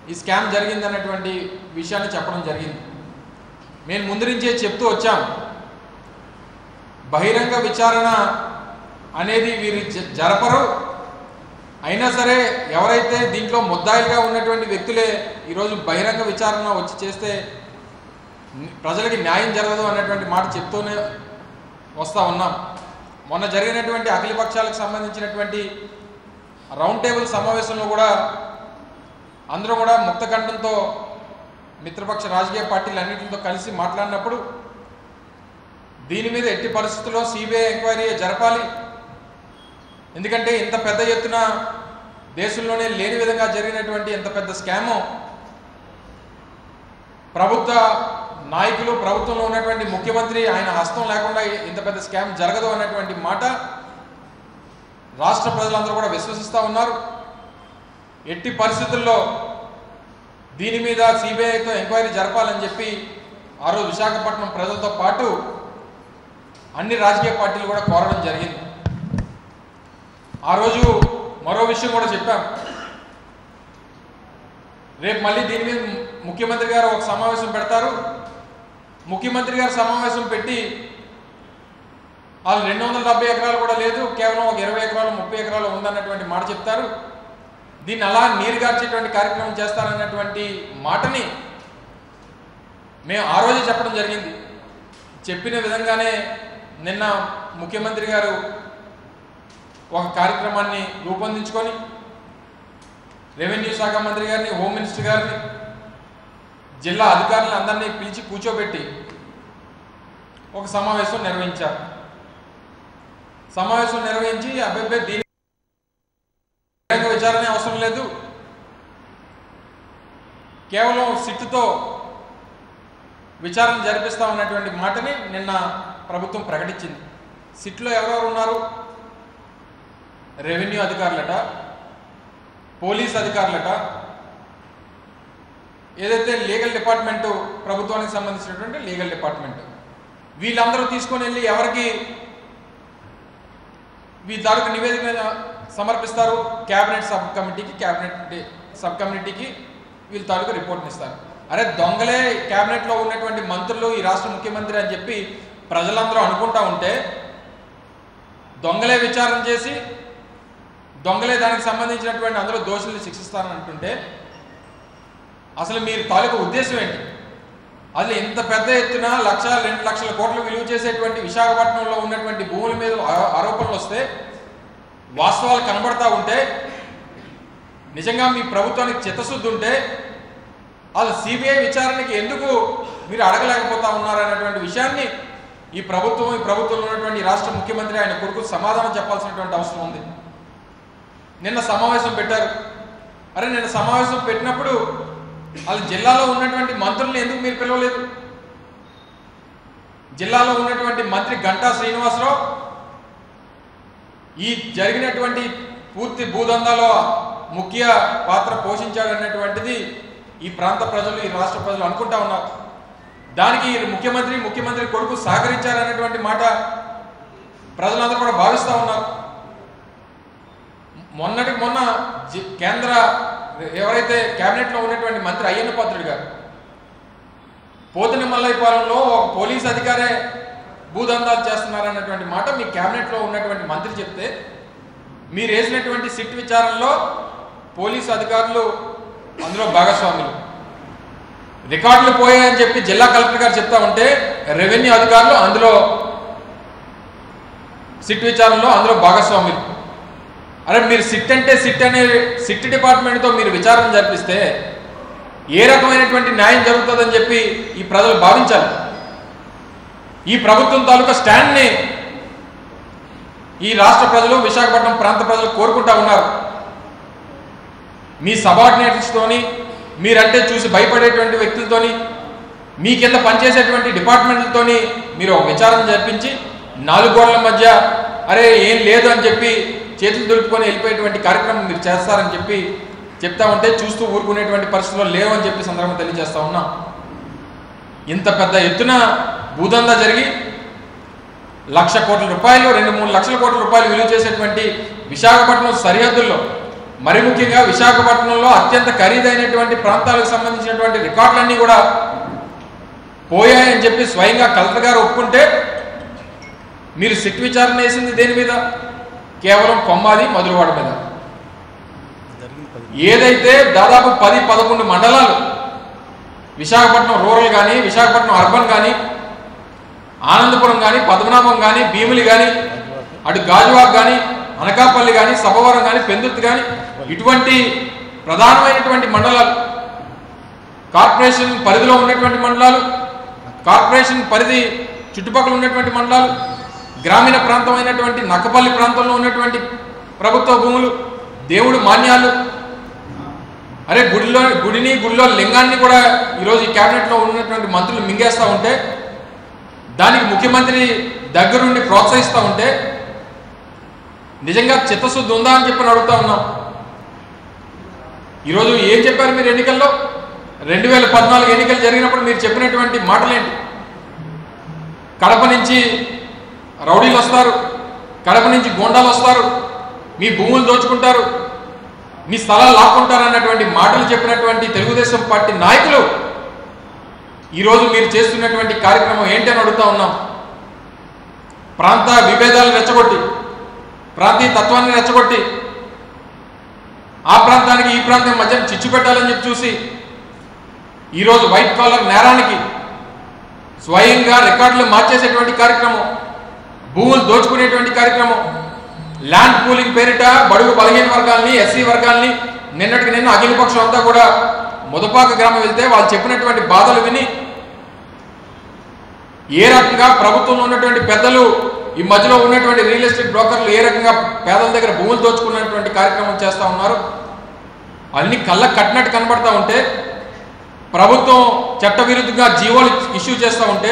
ఈ స్కామ్ జరిగిందన్నటువంటి విషయాన్ని చెప్పడం జరిగింది. నేను ముందు నుంచే చెప్తూ వచ్చాం, బహిరంగ విచారణ అనేది వీరు జరపరు. అయినా సరే ఎవరైతే దీంట్లో ముద్దాయిలుగా ఉన్నటువంటి వ్యక్తులే ఈరోజు బహిరంగ విచారణ వచ్చి చేస్తే ప్రజలకి న్యాయం జరగదు అన్నటువంటి మాట చెప్తూనే వస్తూ ఉన్నాం. మొన్న జరిగినటువంటి అఖిలపక్షాలకు సంబంధించినటువంటి రౌండ్ టేబుల్ సమావేశంలో కూడా అందరూ కూడా ముక్తకంఠంతో మిత్రపక్ష రాజకీయ పార్టీలు అన్నింటితో కలిసి మాట్లాడినప్పుడు దీని మీద ఎట్టి పరిస్థితుల్లో సిబిఐ ఎంక్వైరీ జరపాలి. ఎందుకంటే ఇంత పెద్ద ఎత్తున దేశంలోనే లేని విధంగా జరిగినటువంటి ఎంత పెద్ద స్కాము ప్రభుత్వ నాయకులు, ప్రభుత్వంలో ఉన్నటువంటి ముఖ్యమంత్రి ఆయన హస్తం లేకుండా ఇంత పెద్ద స్కామ్ జరగదు అన్నటువంటి మాట రాష్ట్ర ప్రజలందరూ కూడా విశ్వసిస్తూ ఉన్నారు. ఎట్టి పరిస్థితుల్లో దీని మీద సిబిఐతో ఎంక్వైరీ జరపాలని చెప్పి ఆ రోజు విశాఖపట్నం ప్రజలతో పాటు అన్ని రాజకీయ పార్టీలు కూడా కోరడం జరిగింది. ఆ రోజు మరో విషయం కూడా చెప్పాం, రేపు మళ్ళీ దీని మీద ముఖ్యమంత్రి గారు ఒక సమావేశం పెడతారు. ముఖ్యమంత్రి గారు సమావేశం పెట్టి వాళ్ళు 270 ఎకరాలు కూడా లేదు, కేవలం ఒక 20 ఎకరాలు 30 ఎకరాలు ఉందన్నటువంటి మాట చెప్తారు. దీన్ని అలా నీరుగార్చేటువంటి కార్యక్రమం చేస్తారన్నటువంటి మాటని మేము ఆ రోజే చెప్పడం జరిగింది. చెప్పిన విధంగానే నిన్న ముఖ్యమంత్రి గారు ఒక కార్యక్రమాన్ని రూపొందించుకొని రెవెన్యూ శాఖ మంత్రి గారిని, హోమ్ మినిస్టర్ గారిని, జిల్లా అధికారులను అందరినీ పిలిచి కూర్చోబెట్టి ఒక సమావేశం నిర్వహించారు. సమావేశం నిర్వహించి అబ్బాయి దీని విచారణ అవసరం లేదు, కేవలం సిట్టుతో విచారణ జరిపిస్తామన్నటువంటి మాటని నిన్న ప్రభుత్వం ప్రకటించింది. సిట్లో ఎవరెవరు ఉన్నారు? రెవెన్యూ అధికారులట, పోలీస్ అధికారులట, ఏదైతే లీగల్ డిపార్ట్మెంటు ప్రభుత్వానికి సంబంధించినటువంటి లీగల్ డిపార్ట్మెంట్, వీళ్ళందరూ తీసుకొని వెళ్ళి ఎవరికి వీళ్ళ తాలూకు నివేదిక సమర్పిస్తారు? క్యాబినెట్ సబ్ కమిటీకి, క్యాబినెట్ సబ్ కమిటీకి వీళ్ళ తాలూకు రిపోర్ట్ని ఇస్తారు. అరే దొంగలే క్యాబినెట్లో ఉన్నటువంటి మంత్రులు, ఈ రాష్ట్ర ముఖ్యమంత్రి అని చెప్పి ప్రజలందరూ అనుకుంటా ఉంటే, దొంగలే విచారణ చేసి దొంగలే దానికి సంబంధించినటువంటి అందులో దోషుల్ని శిక్షిస్తారని అంటుంటే అసలు మీరు తాలూకు ఉద్దేశం ఏంటి? అది ఇంత పెద్ద ఎత్తున 1,00,000, 2,00,000 కోట్లు విలువ చేసేటువంటి విశాఖపట్నంలో ఉన్నటువంటి భూముల మీద ఆరోపణలు వస్తే, వాస్తవాలు కనబడతా ఉంటే, నిజంగా మీ ప్రభుత్వానికి చిత్తశుద్ధి ఉంటే అది సిబిఐ విచారణకి ఎందుకు మీరు అడగలేకపోతా ఉన్నారనేటువంటి విషయాన్ని ఈ ప్రభుత్వంలో ఉన్నటువంటి రాష్ట్ర ముఖ్యమంత్రి ఆయన కొడుకు సమాధానం చెప్పాల్సినటువంటి అవసరం ఉంది. నిన్న సమావేశం పెట్టారు. అరే నిన్న సమావేశం పెట్టినప్పుడు వాళ్ళు జిల్లాలో ఉన్నటువంటి మంత్రుల్ని ఎందుకు మీరు పిలవలేదు? జిల్లాలో ఉన్నటువంటి మంత్రి గంటా శ్రీనివాసరావు ఈ జరిగినటువంటి పూర్తి భూదందాలో ముఖ్య పాత్ర పోషించాడన్నటువంటిది ఈ ప్రాంత ప్రజలు, ఈ రాష్ట్ర ప్రజలు అనుకుంటా ఉన్నారు. దానికి ముఖ్యమంత్రి కొడుకు సహకరించారనేటువంటి మాట ప్రజలందరూ కూడా భావిస్తూ ఉన్నారు. మొన్న కేంద్ర ఎవరైతే కేబినెట్లో ఉన్నటువంటి మంత్రి అయ్యన్న పాత్రుడు గారు పోతినమల్లైపాలెంలో ఒక పోలీస్ అధికారే భూదందాలు చేస్తున్నారన్నటువంటి మాట మీ కేబినెట్లో ఉన్నటువంటి మంత్రి చెప్తే, మీరు వేసినటువంటి సిట్ విచారణలో పోలీసు అధికారులు అందులో భాగస్వాములు, రికార్డులు పోయాయని చెప్పి జిల్లా కలెక్టర్ గారు చెప్తా ఉంటే రెవెన్యూ అధికారులు అందులో సిట్ విచారణలో అందులో భాగస్వాములు. అరే మీరు సిట్ అంటే సిట్ డిపార్ట్మెంట్తో మీరు విచారణ జరిపిస్తే ఏ రకమైనటువంటి న్యాయం జరుగుతుందని చెప్పి ఈ ప్రజలు భావించాలి. ఈ ప్రభుత్వం తాలూకా స్టాండ్ని ఈ రాష్ట్ర ప్రజలు, విశాఖపట్నం ప్రాంత ప్రజలు కోరుకుంటా ఉన్నారు. మీ సబార్డినేట్స్తోని, మీరంటే చూసి భయపడేటువంటి వ్యక్తులతోని, మీ కింద పనిచేసేటువంటి డిపార్ట్మెంట్లతోని మీరు ఒక విచారణ జరిపించి 4 గోడల మధ్య అరే ఏం లేదు అని చెప్పి చేతులు దులుపుకొని వెళ్ళిపోయేటువంటి కార్యక్రమం మీరు చేస్తారని చెప్పి చెప్తా ఉంటే చూస్తూ ఊరుకునేటువంటి పరిస్థితుల్లో లేవని చెప్పి సందర్భంగా తెలియజేస్తా ఉన్నాం. ఇంత పెద్ద ఎత్తున భూదందా జరిగి 1,00,000 కోట్ల రూపాయలు, 2-3 లక్షల కోట్ల రూపాయలు విలువ చేసేటువంటి విశాఖపట్నం సరిహద్దుల్లో మరి ముఖ్యంగా విశాఖపట్నంలో అత్యంత ఖరీదైనటువంటి ప్రాంతాలకు సంబంధించినటువంటి రికార్డులన్నీ కూడా పోయాయని చెప్పి స్వయంగా కలెక్టర్ గారు ఒప్పుకుంటే మీరు సిట్ విచారణ వేసింది దేని మీద? కేవలం కొమ్మాది మధురవాడ మీద. ఏదైతే దాదాపు 10-11 మండలాలు విశాఖపట్నం రూరల్ కానీ, విశాఖపట్నం అర్బన్ కానీ, ఆనందపురం కానీ, పద్మనాభం కానీ, భీమిలి కానీ, అటు గాజువాక్ కానీ, అనకాపల్లి కానీ, సభవరం కానీ, పెందుర్తి కానీ, ఇటువంటి ప్రధానమైనటువంటి మండలాలు, కార్పొరేషన్ పరిధిలో ఉన్నటువంటి మండలాలు, కార్పొరేషన్ పరిధి చుట్టుపక్కల ఉన్నటువంటి మండలాలు, గ్రామీణ ప్రాంతమైనటువంటి నక్కపల్లి ప్రాంతంలో ఉన్నటువంటి ప్రభుత్వ భూములు, దేవుడు మాన్యాలు, అరే గుడిలో లింగాన్ని కూడా ఈరోజు ఈ క్యాబినెట్లో ఉన్నటువంటి మంత్రులు మింగేస్తూ ఉంటే, దానికి ముఖ్యమంత్రి దగ్గరుండి ప్రోత్సహిస్తూ ఉంటే నిజంగా చిత్తశుద్ధి ఉందా అని చెప్పి అడుగుతా ఉన్నాం. ఈరోజు ఏం చెప్పారు మీరు ఎన్నికల్లో? 2014 ఎన్నికలు జరిగినప్పుడు మీరు చెప్పినటువంటి మాటలేంటి? కడప నుంచి రౌడీలు వస్తారు, కడప నుంచి గోండాలు వస్తారు, మీ భూములు దోచుకుంటారు, మీ స్థలాలు లాక్కుంటారు అన్నటువంటి మాటలు చెప్పినటువంటి తెలుగుదేశం పార్టీ నాయకులు ఈరోజు మీరు చేస్తున్నటువంటి కార్యక్రమం ఏంటి అని అడుగుతా ఉన్నాం. ప్రాంత విభేదాలు రెచ్చగొట్టి, ప్రాంతీయ తత్వాన్ని రెచ్చగొట్టి, ఆ ప్రాంతానికి ఈ ప్రాంతం మధ్య చిచ్చు పెట్టాలని చెప్పి చూసి ఈరోజు వైట్ కాలర్ నేరానికి స్వయంగా రికార్డులు మార్చేసేటువంటి కార్యక్రమం, భూములు దోచుకునేటువంటి కార్యక్రమం, ల్యాండ్ పూలింగ్ పేరిట బడుగు బలహీన వర్గాల్ని, ఎస్సీ వర్గాల్ని నిన్నటికి నిన్న అఖిలపక్షం అంతా కూడా ముదపాక గ్రామం వెళ్తే వాళ్ళు చెప్పినటువంటి బాధలు విని ఏ రకంగా ప్రభుత్వంలో ఉన్నటువంటి పెద్దలు, ఈ మధ్యలో ఉన్నటువంటి రియల్ ఎస్టేట్ బ్రోకర్లు ఏ రకంగా పేదల దగ్గర భూములు దోచుకున్నటువంటి కార్యక్రమం చేస్తూ ఉన్నారు, అన్ని కళ్ళకు కట్టినట్టు కనబడతా ఉంటే, ప్రభుత్వం చట్టవిరుద్ధంగా జీవోలు ఇష్యూ చేస్తూ ఉంటే,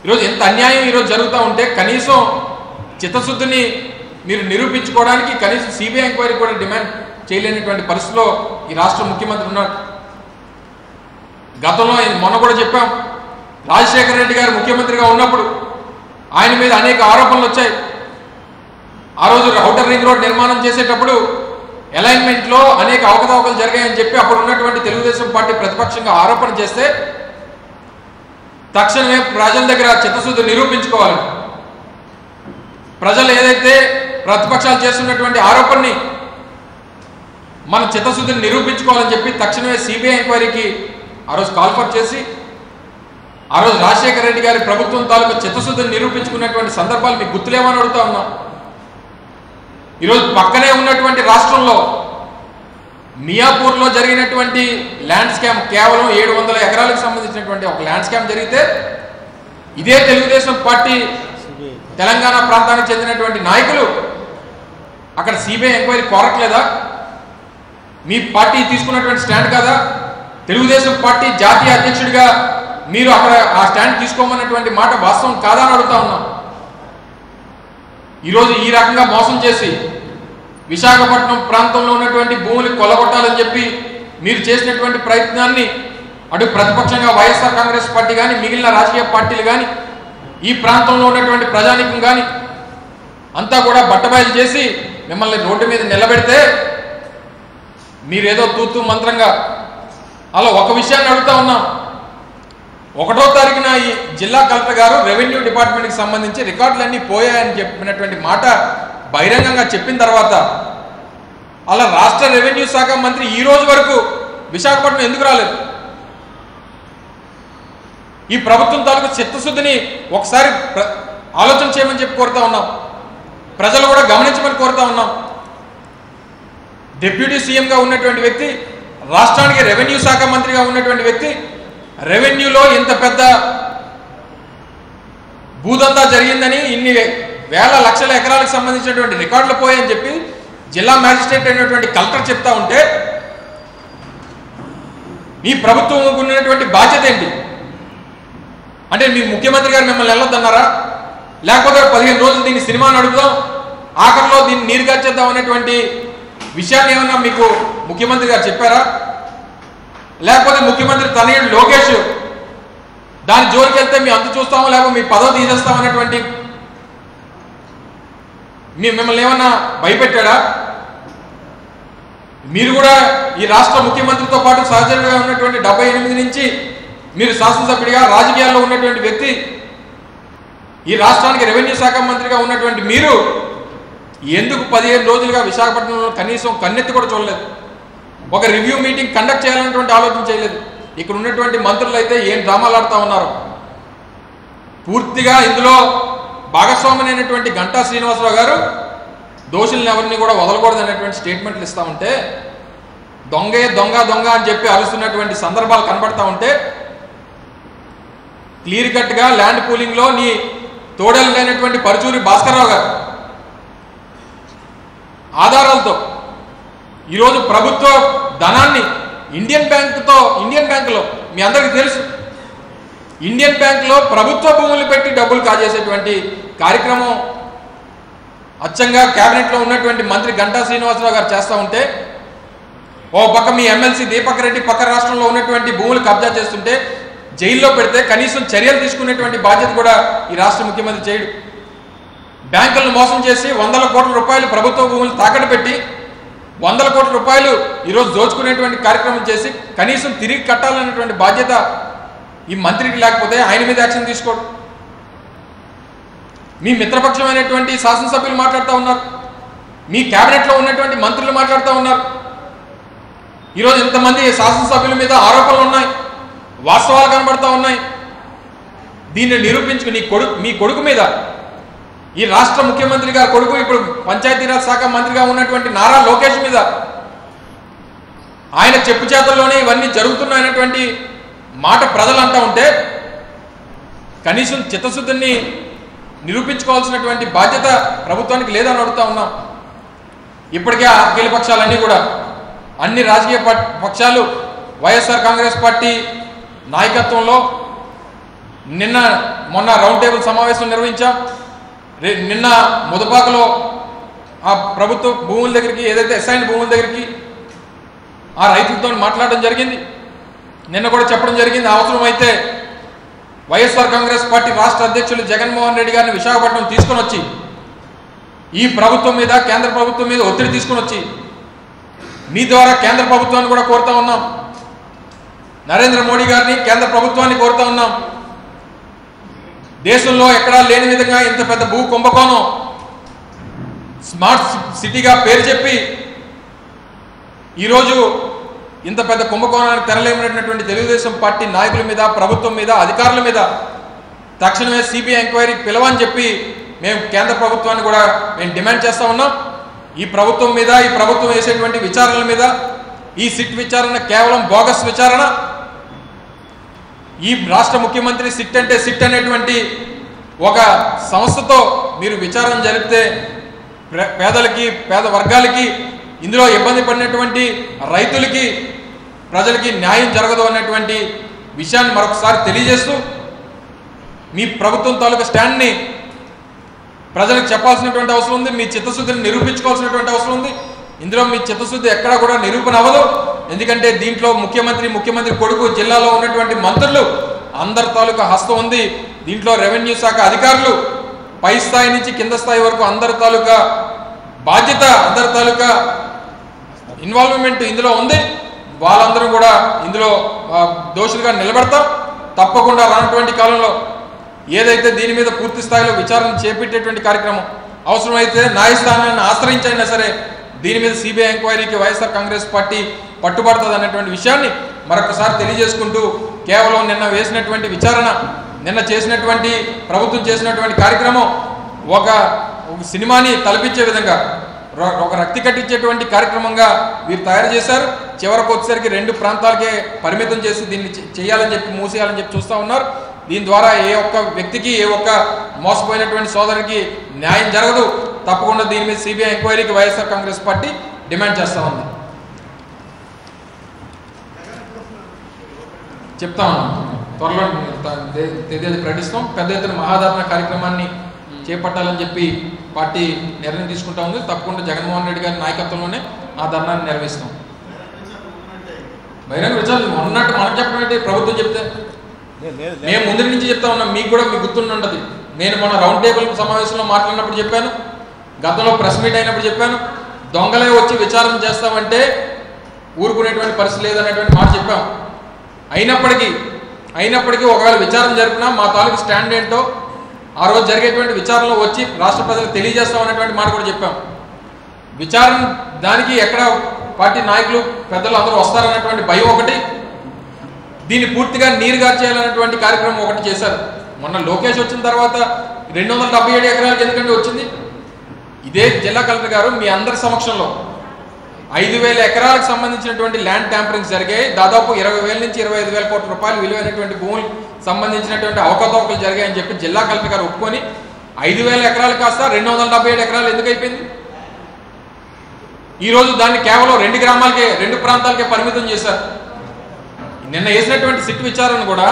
ఈరోజు ఎంత అన్యాయం ఈరోజు జరుగుతూ ఉంటే కనీసం చిత్తశుద్ధిని మీరు నిరూపించుకోవడానికి కనీసం సిబిఐ ఎంక్వైరీ కూడా డిమాండ్ చేయలేనటువంటి పరిస్థితిలో ఈ రాష్ట్ర ముఖ్యమంత్రి ఉన్నారు. గతంలో మొన్న కూడా చెప్పాం, రాజశేఖర రెడ్డి గారు ముఖ్యమంత్రిగా ఉన్నప్పుడు ఆయన మీద అనేక ఆరోపణలు వచ్చాయి. ఆ రోజు ఔటర్ రింగ్ రోడ్ నిర్మాణం చేసేటప్పుడు అలైన్మెంట్లో అనేక అవకతవకలు జరిగాయని చెప్పి అప్పుడు ఉన్నటువంటి తెలుగుదేశం పార్టీ ప్రతిపక్షంగా ఆరోపణ చేస్తే తక్షణమే ప్రజల దగ్గర చిత్తశుద్ధి నిరూపించుకోవాలి. ప్రజలు ఏదైతే ప్రతిపక్షాలు చేస్తున్నటువంటి ఆరోపణని మన చిత్తశుద్ధిని నిరూపించుకోవాలని చెప్పి తక్షణమే సిబిఐ ఎంక్వైరీకి ఆ రోజు కాల్ఫర్ చేసి ఆ రోజు రాజశేఖర రెడ్డి గారి ప్రభుత్వం తాలూకు చిత్తశుద్ధిని నిరూపించుకున్నటువంటి సందర్భాలు మీకు గుర్తులేమని అడుగుతా ఉన్నాం. ఈరోజు పక్కనే ఉన్నటువంటి రాష్ట్రంలో మియాపూర్లో జరిగినటువంటి ల్యాండ్ స్కామ్, కేవలం 700 ఎకరాలకు సంబంధించినటువంటి ఒక ల్యాండ్ స్కామ్ జరిగితే ఇదే తెలుగుదేశం పార్టీ తెలంగాణ ప్రాంతానికి చెందినటువంటి నాయకులు అక్కడ సిబిఐ ఎంక్వైరీ కోరట్లేదా? మీ పార్టీ తీసుకున్నటువంటి స్టాండ్ కాదా? తెలుగుదేశం పార్టీ జాతీయ అధ్యక్షుడిగా మీరు అక్కడ ఆ స్టాండ్ తీసుకోమన్నటువంటి మాట వాస్తవం కాదా అని అడుగుతా ఉన్నాం. ఈరోజు ఈ రకంగా మోసం చేసి విశాఖపట్నం ప్రాంతంలో ఉన్నటువంటి భూములు కొల్లగొట్టాలని చెప్పి మీరు చేసినటువంటి ప్రయత్నాన్ని అటు ప్రతిపక్షంగా వైఎస్ఆర్ కాంగ్రెస్ పార్టీ కానీ, మిగిలిన రాజకీయ పార్టీలు కానీ, ఈ ప్రాంతంలో ఉన్నటువంటి ప్రజానీకం కానీ అంతా కూడా బట్టబయలు చేసి మిమ్మల్ని రోడ్డు మీద నిలబెడితే మీరేదో తూతూ మంత్రంగా అలా ఒక విషయాన్ని అడుగుతా ఉన్నాం. 1వ తారీఖున ఈ జిల్లా కలెక్టర్ గారు రెవెన్యూ డిపార్ట్మెంట్కి సంబంధించి రికార్డులన్నీ పోయాయని చెప్పినటువంటి మాట బహిరంగంగా చెప్పిన తర్వాత అలా రాష్ట్ర రెవెన్యూ శాఖ మంత్రి ఈ రోజు వరకు విశాఖపట్నం ఎందుకు రాలేదు? ఈ ప్రభుత్వం తాలూకు చిత్తశుద్ధిని ఒకసారి ఆలోచన చేయమని చెప్పి కోరుతా ఉన్నాం. ప్రజలు కూడా గమనించమని కోరుతా ఉన్నాం. డిప్యూటీ సీఎంగా ఉన్నటువంటి వ్యక్తి, రాష్ట్రానికి రెవెన్యూ శాఖ మంత్రిగా ఉన్నటువంటి వ్యక్తి, రెవెన్యూలో ఇంత పెద్ద భూదందా జరిగిందని, ఇన్ని వేల లక్షల ఎకరాలకు సంబంధించినటువంటి రికార్డులు పోయాయని చెప్పి జిల్లా మ్యాజిస్ట్రేట్ అయినటువంటి కలెక్టర్ చెప్తా ఉంటే మీ ప్రభుత్వం ఉన్నటువంటి బాధ్యత ఏంటి? అంటే మీ ముఖ్యమంత్రి గారు మిమ్మల్ని వెళ్ళొద్దన్నారా? లేకపోతే 15 రోజులు దీన్ని సినిమా నడుపుదాం, ఆఖరిలో దీన్ని నీరుగార్చేద్దాం అనేటువంటి విషయాన్ని ఏమన్నా మీకు ముఖ్యమంత్రి గారు చెప్పారా? లేకపోతే ముఖ్యమంత్రి తనయుడు లోకేష్ దాని జోలికి వెళ్తే మీ అంతు చూస్తామో లేకపోతే మీ పదవి తీసేస్తామనేటువంటి మిమ్మల్ని ఏమన్నా భయపెట్టాడా? మీరు కూడా ఈ రాష్ట్ర ముఖ్యమంత్రితో పాటు సహచరుడిగా ఉన్నటువంటి 78 నుంచి మీరు శాసనసభ్యుడిగా రాజకీయాల్లో ఉన్నటువంటి వ్యక్తి, ఈ రాష్ట్రానికి రెవెన్యూ శాఖ మంత్రిగా ఉన్నటువంటి మీరు ఎందుకు 15 రోజులుగా విశాఖపట్నంలో కనీసం కన్నెత్తి కూడా చూడలేదు? ఒక రివ్యూ మీటింగ్ కండక్ట్ చేయాలన్నటువంటి ఆలోచన చేయలేదు. ఇక్కడ ఉన్నటువంటి మంత్రులు అయితే ఏం డ్రామాలు ఆడుతూ ఉన్నారు. పూర్తిగా ఇందులో భాగస్వామైనటువంటి గంటా శ్రీనివాసరావు గారు దోషుల్ని ఎవరిని కూడా వదలకూడదు అనేటువంటి స్టేట్మెంట్లు ఇస్తూ ఉంటే, దొంగే దొంగ దొంగ అని చెప్పి అరుస్తున్నటువంటి సందర్భాలు కనబడతా ఉంటే, క్లియర్ కట్గా ల్యాండ్ పూలింగ్లో నీ తోడలేనటువంటి పరుచూరి భాస్కర్రావు గారు ఆధారాలతో ఈరోజు ప్రభుత్వ ధనాన్ని ఇండియన్ బ్యాంకులో మీ అందరికీ తెలుసు, ఇండియన్ బ్యాంకులో ప్రభుత్వ భూములు పెట్టి డబ్బులు కాజేసేటువంటి కార్యక్రమం అచ్చంగా కేబినెట్లో ఉన్నటువంటి మంత్రి గంటా శ్రీనివాసరావు గారు చేస్తూ ఉంటే, ఓ పక్క మీ ఎమ్మెల్సీ దీపక్ రెడ్డి పక్క రాష్ట్రంలో ఉన్నటువంటి భూములు కబ్జా చేస్తుంటే జైల్లో పెడితే కనీసం చర్యలు తీసుకునేటువంటి బాధ్యత కూడా ఈ రాష్ట్ర ముఖ్యమంత్రి చేయడు. బ్యాంకులను మోసం చేసి 100 కోట్ల రూపాయలు ప్రభుత్వ భూములు తాకట్టు పెట్టి 100 కోట్ల రూపాయలు ఈరోజు దోచుకునేటువంటి కార్యక్రమం చేసి కనీసం తిరిగి కట్టాలనేటువంటి బాధ్యత ఈ మంత్రికి లేకపోతే ఆయన మీద యాక్షన్ తీసుకోడు. మీ మిత్రపక్షమైనటువంటి శాసనసభ్యులు మాట్లాడుతూ ఉన్నారు, మీ కేబినెట్లో ఉన్నటువంటి మంత్రులు మాట్లాడుతూ ఉన్నారు. ఈరోజు ఇంతమంది శాసనసభ్యుల మీద ఆరోపణలు ఉన్నాయి, వాస్తవాలు కనబడతా ఉన్నాయి. దీన్ని నిరూపించుకు మీ కొడుకు మీద, ఈ రాష్ట్ర ముఖ్యమంత్రి గారి కొడుకు ఇప్పుడు పంచాయతీరాజ్ శాఖ మంత్రిగా ఉన్నటువంటి నారా లోకేష్ మీద ఆయన చెప్పు చేతల్లోనే ఇవన్నీ జరుగుతున్నాయనేటువంటి మాట ప్రజలు అంటూ ఉంటే కనీసం చిత్తశుద్ధిని నిరూపించుకోవాల్సినటువంటి బాధ్యత ప్రభుత్వానికి లేదని అడుగుతా ఉన్నాం. ఇప్పటికే అఖిల పక్షాలన్నీ కూడా అన్ని రాజకీయ పక్షాలు వైఎస్ఆర్ కాంగ్రెస్ పార్టీ నాయకత్వంలో మొన్న రౌండ్ టేబుల్ సమావేశం నిర్వహించాం. నిన్న ముదపాకలో ఆ ప్రభుత్వ భూముల దగ్గరికి, ఏదైతే అసైన్ భూముల దగ్గరికి ఆ రైతులతో మాట్లాడడం జరిగింది. నిన్న కూడా చెప్పడం జరిగింది, అవసరమైతే వైఎస్ఆర్ కాంగ్రెస్ పార్టీ రాష్ట్ర అధ్యక్షులు జగన్మోహన్ రెడ్డి గారిని విశాఖపట్నం తీసుకొని వచ్చి ఈ ప్రభుత్వం మీద, కేంద్ర ప్రభుత్వం మీద ఒత్తిడి తీసుకొని వచ్చి మీ ద్వారా కేంద్ర ప్రభుత్వాన్ని కూడా కోరుతా ఉన్నాం, నరేంద్ర మోడీ గారిని, కేంద్ర ప్రభుత్వాన్ని కోరుతా ఉన్నాం. దేశంలో ఎక్కడా లేని విధంగా ఇంత పెద్ద భూ కుంభకోణం స్మార్ట్ సిటీగా పేరు చెప్పి ఈరోజు ఇంత పెద్ద కుంభకోణానికి తెరలేమినటువంటి తెలుగుదేశం పార్టీ నాయకుల మీద, ప్రభుత్వం మీద, అధికారుల మీద తక్షణమే సిబిఐ ఎంక్వైరీకి పిలవని చెప్పి మేము కేంద్ర ప్రభుత్వాన్ని కూడా మేము డిమాండ్ చేస్తూ ఉన్నాం. ఈ ప్రభుత్వం మీద, ఈ ప్రభుత్వం వేసేటువంటి విచారణల మీద, ఈ సిట్ విచారణ కేవలం బోగస్ విచారణ. ఈ రాష్ట్ర ముఖ్యమంత్రి సిట్ అంటే సిట్ అనేటువంటి ఒక సంస్థతో మీరు విచారణ జరిపితే పేదలకి, పేద వర్గాలకి, ఇందులో ఇబ్బంది పడినటువంటి రైతులకి, ప్రజలకి న్యాయం జరగదు అన్నటువంటి విషయాన్ని మరొకసారి తెలియజేస్తూ మీ ప్రభుత్వం తాలూకా స్టాండ్ని ప్రజలకు చెప్పాల్సినటువంటి అవసరం ఉంది. మీ చిత్తశుద్ధిని నిరూపించుకోవాల్సినటువంటి అవసరం ఉంది. ఇందులో మీ చిత్తశుద్ధి ఎక్కడా కూడా నిరూపణ అవ్వదు. ఎందుకంటే దీంట్లో ముఖ్యమంత్రి కొడుకు, జిల్లాలో ఉన్నటువంటి మంత్రులు అందరి తాలూకా హస్తం ఉంది. దీంట్లో రెవెన్యూ శాఖ అధికారులు పై స్థాయి నుంచి కింద స్థాయి వరకు అందరి తాలూకా బాధ్యత, అందరి తాలూకా ఇన్వాల్వ్మెంట్ ఇందులో ఉంది. వాళ్ళందరూ కూడా ఇందులో దోషులుగా నిలబడతాం. తప్పకుండా రానటువంటి కాలంలో ఏదైతే దీని మీద పూర్తి స్థాయిలో విచారణ చేపట్టేటువంటి కార్యక్రమం, అవసరమైతే న్యాయస్థానాన్ని ఆశ్రయించైనా సరే దీని మీద సిబిఐ ఎంక్వైరీకి వైఎస్ఆర్ కాంగ్రెస్ పార్టీ పట్టుబడుతుంది అన్నటువంటి విషయాన్ని మరొకసారి తెలియజేసుకుంటూ, కేవలం నిన్న వేసినటువంటి విచారణ, నిన్న చేసినటువంటి ప్రభుత్వం చేసినటువంటి కార్యక్రమం ఒక సినిమాని తలపించే విధంగా, ఒక రక్తి కట్టించేటువంటి కార్యక్రమంగా వీరు తయారు చేశారు. చివరకు వచ్చేసరికి 2 ప్రాంతాలకే పరిమితం చేసి దీన్ని చేయాలని చెప్పి, మూసేయాలని చెప్పి చూస్తూ ఉన్నారు. దీని ద్వారా ఏ ఒక్క వ్యక్తికి, ఏ ఒక్క మోసపోయినటువంటి సోదరికి న్యాయం జరగదు. తప్పకుండా దీని మీద సిబిఐ ఎంక్వైరీకి వైఎస్ఆర్ కాంగ్రెస్ పార్టీ డిమాండ్ చేస్తూ ఉంది. చెప్తా ఉన్నాం, త్వరలో తేదీ ప్రకటిస్తాం. పెద్ద ఎత్తున మహాధారణ కార్యక్రమాన్ని చేపట్టాలని చెప్పి పార్టీ నిర్ణయం తీసుకుంటా ఉంది. తప్పకుండా జగన్మోహన్ రెడ్డి గారి నాయకత్వంలోనే ఆ ధర్నాన్ని నిర్వహిస్తాం. బహిరంగ విచారణ ఉన్నట్టు మనకు చెప్పడం ప్రభుత్వం చెప్తే మేము ముందు నుంచి చెప్తా ఉన్నాం. మీకు కూడా మీకు గుర్తుండదు. నేను మొన్న రౌండ్ టేబుల్ సమావేశంలో మాట్లాడినప్పుడు చెప్పాను, గతంలో ప్రెస్ మీట్ అయినప్పుడు చెప్పాను, దొంగలే వచ్చి విచారణ చేస్తామంటే ఊరుకునేటువంటి పరిస్థితి లేదనేటువంటి మాట చెప్పాం. అయినప్పటికీ ఒకవేళ విచారణ జరిపినా మా తాలూకు స్టాండ్ ఏంటో ఆ రోజు జరిగేటువంటి విచారణలో వచ్చి రాష్ట్ర ప్రజలకు తెలియజేస్తాం అనేటువంటి మాట కూడా చెప్పాం. విచారణ దానికి ఎక్కడ పార్టీ నాయకులు పెద్దలు అందరూ వస్తారన్నటువంటి భయం ఒకటి, దీన్ని పూర్తిగా నీరుగార్చేయాలన్నటువంటి కార్యక్రమం ఒకటి చేశారు. మొన్న లోకేష్ వచ్చిన తర్వాత 277 ఎకరాలకు ఎందుకంటే వచ్చింది? ఇదే జిల్లా కలెక్టర్ గారు మీ అందరి సమక్షంలో 5,000 ఎకరాలకు సంబంధించినటువంటి ల్యాండ్ ట్యాంపరింగ్స్ జరిగాయి. దాదాపు 20,000 నుంచి 25,000 కోట్ల రూపాయలు విలువైనటువంటి భూములు సంబంధించినటువంటి అవకతవకలు జరిగాయని చెప్పి జిల్లా కలెక్టర్ గారు ఒప్పుకొని 5,000 ఎకరాలు కాస్త 277 ఎకరాలు ఎందుకు అయిపోయింది? ఈరోజు దాన్ని కేవలం 2 ప్రాంతాలకే పరిమితం చేశారు. నిన్న వేసినటువంటి సిట్ విచారణ కూడా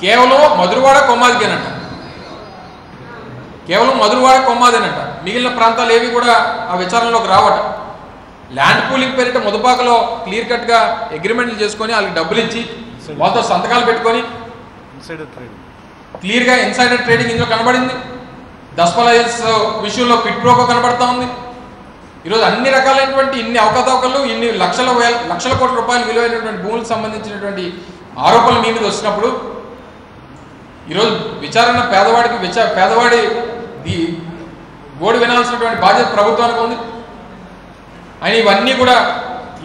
కేవలం మధురవాడ కొమ్మాదికేనంట, మిగిలిన ప్రాంతాలు ఏవి కూడా ఆ విచారణలోకి రావట. ల్యాండ్ పూలింగ్ పేరిట ముదపాకలో క్లియర్ కట్గా అగ్రిమెంట్లు చేసుకొని వాళ్ళకి డబ్బులు ఇచ్చి వాళ్ళతో సంతకాలు పెట్టుకొని క్లియర్గా ఇన్సైడర్ ట్రేడింగ్ ఇందులో కనబడింది. దస్పలైస్ విషయంలో పిట్ ప్రోకో కనబడతా ఉంది. ఈరోజు అన్ని రకాలైనటువంటి ఇన్ని అవకతవకలు, ఇన్ని లక్షల కోట్ల రూపాయలు విలువైనటువంటి భూములకు సంబంధించినటువంటి ఆరోపణలు మీ మీద వచ్చినప్పుడు ఈరోజు విచారణ పేదవాడి గోడు వినాల్సినటువంటి బాధ్యత ప్రభుత్వానికి ఉంది. అయినా ఇవన్నీ కూడా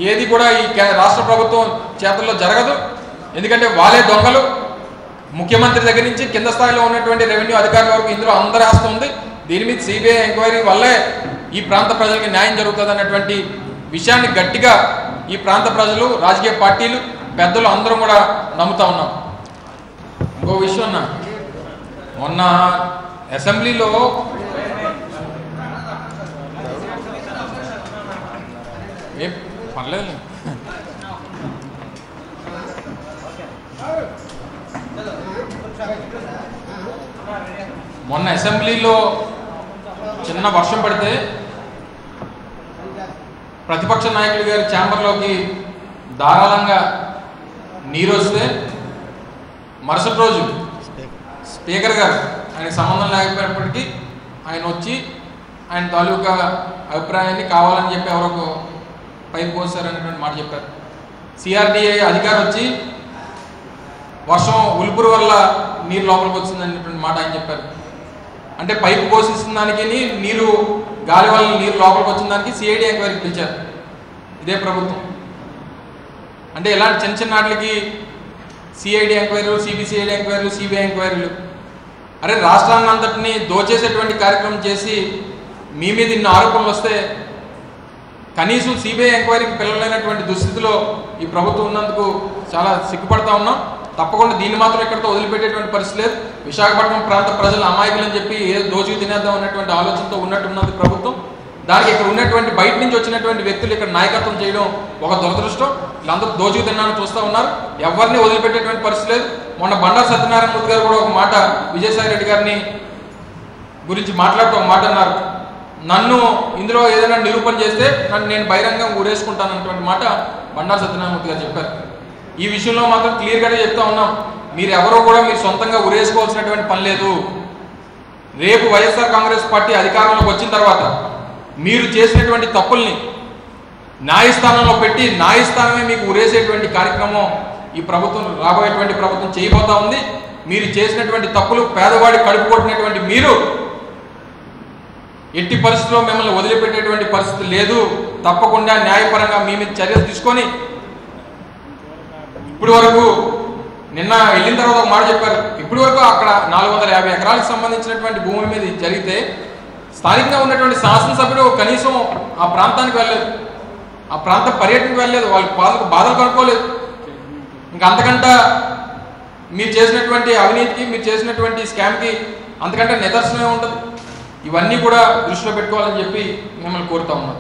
ఏది కూడా ఈ రాష్ట్ర ప్రభుత్వం చేతుల్లో జరగదు. ఎందుకంటే వాళ్ళే దొంగలు. ముఖ్యమంత్రి దగ్గర నుంచి కింద స్థాయిలో ఉన్నటువంటి రెవెన్యూ అధికారుల వరకు ఇందులో అందరి ఆస్తి ఉంది. దీని మీద సిబిఐ ఎంక్వైరీ వల్లే ఈ ప్రాంత ప్రజలకి న్యాయం జరుగుతుంది అన్నటువంటి విషయాన్ని గట్టిగా ఈ ప్రాంత ప్రజలు, రాజకీయ పార్టీలు, పెద్దలు అందరం కూడా నమ్ముతా ఉన్నాం. ఇంకో విషయం మొన్న అసెంబ్లీలో పర్లేదు మొన్న అసెంబ్లీలో చిన్న వర్షం పడితే ప్రతిపక్ష నాయకులు గారి ఛాంబర్లోకి ధారాళంగా నీరు వస్తే మరుసటి రోజు స్పీకర్ గారు ఆయనకు సంబంధం లేకపోయినప్పటికీ ఆయన వచ్చి ఆయన తాలూకా అభిప్రాయాన్ని కావాలని చెప్పి ఎవరో పైపు పోసారనేటువంటి మాట చెప్పారు. సిఆర్డిఏ అధికారి వచ్చి వర్షం ఉలుపురు వల్ల నీరు లోపలికి వచ్చిందనేటువంటి మాట ఆయన చెప్పారు. అంటే పైపు పోసిస్తున్న దానికి నీరు గాలి వల్ల నీరు లోపలికి వచ్చిన దానికి సిఐడి ఎంక్వైరీకి పిలిచారు ఇదే ప్రభుత్వం. అంటే ఇలాంటి చిన్న వాటికి సిఐడి ఎంక్వైరీలు, సిబిసిఐడి ఎంక్వైరీలు, సిబిఐ ఎంక్వైరీలు. అరే రాష్ట్రాన్ని అంతటినీ దోచేసేటువంటి కార్యక్రమం చేసి మీ మీద ఇన్ని ఆరోపణలు వస్తే కనీసం సిబిఐ ఎంక్వైరీకి పిల్లలైనటువంటి దుస్థితిలో ఈ ప్రభుత్వం ఉన్నందుకు చాలా సిగ్గుపడతా ఉన్నాం. తప్పకుండా దీన్ని మాత్రం ఇక్కడితో వదిలిపెట్టేటువంటి పరిస్థితి లేదు. విశాఖపట్నం ప్రాంత ప్రజలు అమాయకులని చెప్పి ఏదో దోచుకు తినేద్దాం అన్నటువంటి ఆలోచనతో ఉన్నట్టున్నది ప్రభుత్వం. దానికి ఇక్కడ ఉన్నటువంటి బయట నుంచి వచ్చినటువంటి వ్యక్తులు ఇక్కడ నాయకత్వం చేయడం ఒక దురదృష్టం. వీళ్ళందరూ దోచుకు తిన్నారని చూస్తూ ఉన్నారు. ఎవరిని వదిలిపెట్టేటువంటి పరిస్థితి లేదు. మొన్న బండారు సత్యనారాయణ మూర్తి గారు కూడా ఒక మాట విజయసాయి రెడ్డి గారిని గురించి మాట్లాడుతూ ఒక మాట అన్నారు, నన్ను ఇందులో ఏదైనా నిరూపణ చేస్తే నన్ను నేను బహిరంగం ఊరేసుకుంటానన్నటువంటి మాట బండారు సత్యనారాయణ మూర్తి గారు చెప్పారు. ఈ విషయంలో మాత్రం క్లియర్గానే చెప్తా ఉన్నాం, మీరు ఎవరో కూడా మీరు సొంతంగా ఉరేసుకోవాల్సినటువంటి పని లేదు. రేపు వైఎస్ఆర్ కాంగ్రెస్ పార్టీ అధికారంలోకి వచ్చిన తర్వాత మీరు చేసినటువంటి తప్పుల్ని న్యాయస్థానంలో పెట్టి న్యాయస్థానమే మీకు ఉరేసేటువంటి కార్యక్రమం ఈ ప్రభుత్వం, రాబోయేటువంటి ప్రభుత్వం చేయబోతా ఉంది. మీరు చేసినటువంటి తప్పులు పేదవాడి కడుపు కొట్టినటువంటి మీరు ఎట్టి పరిస్థితుల్లో మిమ్మల్ని వదిలిపెట్టేటువంటి పరిస్థితి లేదు. తప్పకుండా న్యాయపరంగా మీ మీద చర్యలు తీసుకొని, ఇప్పటి వరకు నిన్న వెళ్ళిన తర్వాత ఒక మాట చెప్పారు, ఇప్పటి వరకు అక్కడ 450 ఎకరాలకు సంబంధించినటువంటి భూముల మీద జరిగితే స్థానికంగా ఉన్నటువంటి శాసనసభ్యుడు కనీసం ఆ ప్రాంతానికి వెళ్ళలేదు, ఆ ప్రాంత పర్యటనకు వెళ్ళలేదు, వాళ్ళకి బాధలు కనుక్కోలేదు. ఇంకా అంతకంటే మీరు చేసినటువంటి అవినీతికి, మీరు చేసినటువంటి స్కామ్కి అంతకంటే నిదర్శనమే ఉంటుంది. ఇవన్నీ కూడా దృష్టిలో పెట్టుకోవాలని చెప్పి మిమ్మల్ని కోరుతా ఉన్నాం.